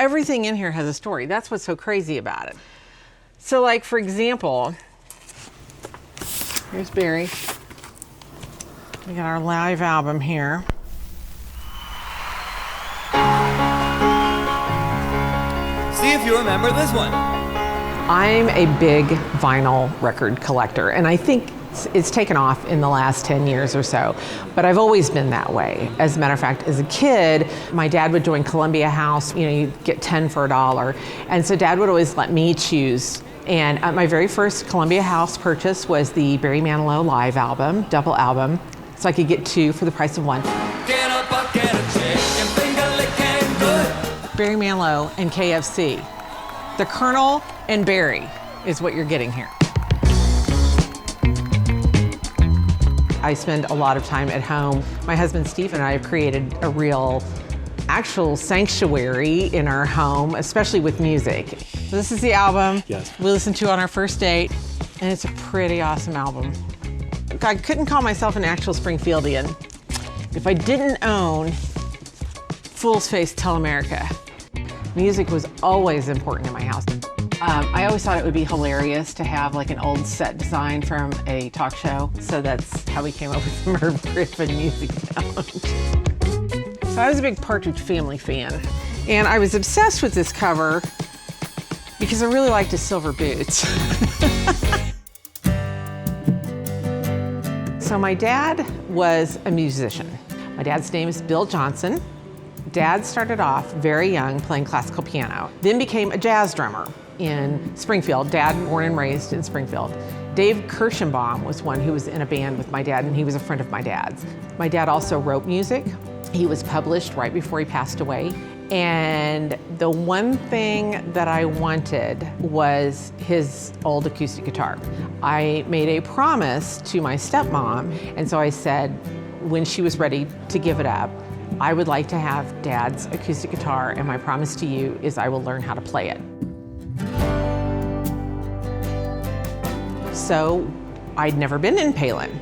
everything in here has a story. That's what's so crazy about it. So like, for example, here's Barry. We got our live album here. See if you remember this one. I'm a big vinyl record collector, and I think it's taken off in the last 10 years or so, but I've always been that way. As a matter of fact, as a kid, my dad would join Columbia House, you'd get 10 for $1. And so Dad would always let me choose. And my very first Columbia House purchase was the Barry Manilow live album, double album, so I could get 2 for the price of 1. Get a bucket of chicken, finger licking good. Barry Manilow and KFC. The Colonel and Barry is what you're getting here. I spend a lot of time at home. My husband Steve and I have created a real, actual sanctuary in our home, especially with music. So this is the album we listened to on our first date, and it's a pretty awesome album. I couldn't call myself an actual Springfieldian if I didn't own Fool's Face Tell-America. Music was always important in my house. I always thought it would be hilarious to have like an old set design from a talk show. So that's how we came up with the Merv Griffin music sound. So I was a big Partridge Family fan. And I was obsessed with this cover because I really liked his silver boots. So my dad was a musician. My dad's name is Bill Johnson. Dad started off very young playing classical piano, then became a jazz drummer in Springfield. Dad born and raised in Springfield. Dave Kirschenbaum was one who was in a band with my dad, and he was a friend of my dad's. My dad also wrote music. He was published right before he passed away. And the one thing that I wanted was his old acoustic guitar. I made a promise to my stepmom, and so I said, when she was ready to give it up, I would like to have Dad's acoustic guitar, and my promise to you is I will learn how to play it. So I'd never been in Palen.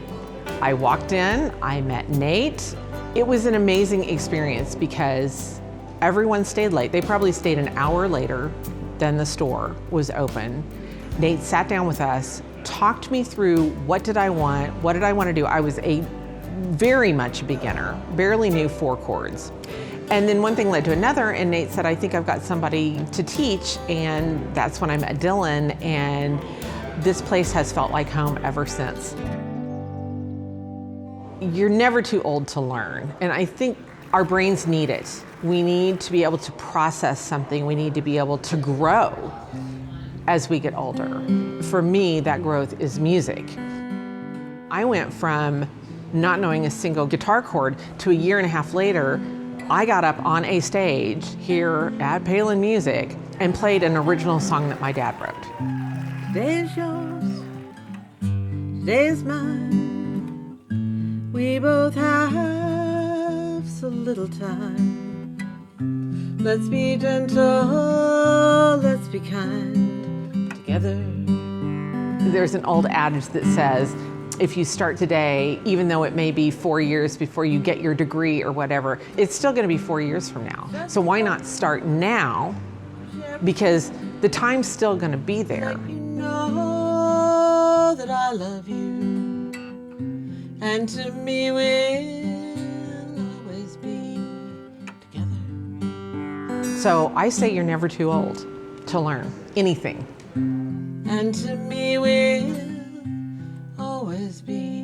I walked in, I met Nate. It was an amazing experience because everyone stayed late. They probably stayed an hour later than the store was open. Nate sat down with us, talked me through what did I want to do. I was very much a beginner, barely knew 4 chords. And then one thing led to another, and Nate said, I think I've got somebody to teach, and that's when I met Dylan, and this place has felt like home ever since. You're never too old to learn, and I think our brains need it. We need to be able to process something. We need to be able to grow as we get older. For me, that growth is music. I went from not knowing a single guitar chord to a year and a half later, I got up on a stage here at Palen Music and played an original song that my dad wrote. Today is yours, today is mine. We both have so little time. Let's be gentle, let's be kind together. There's an old adage that says, if you start today, even though it may be 4 years before you get your degree or whatever, it's still gonna be 4 years from now. So why not start now? Because the time's still gonna be there. You know that I love you, and to me we'll always be together. So I say you're never too old to learn anything. And to me we'll always be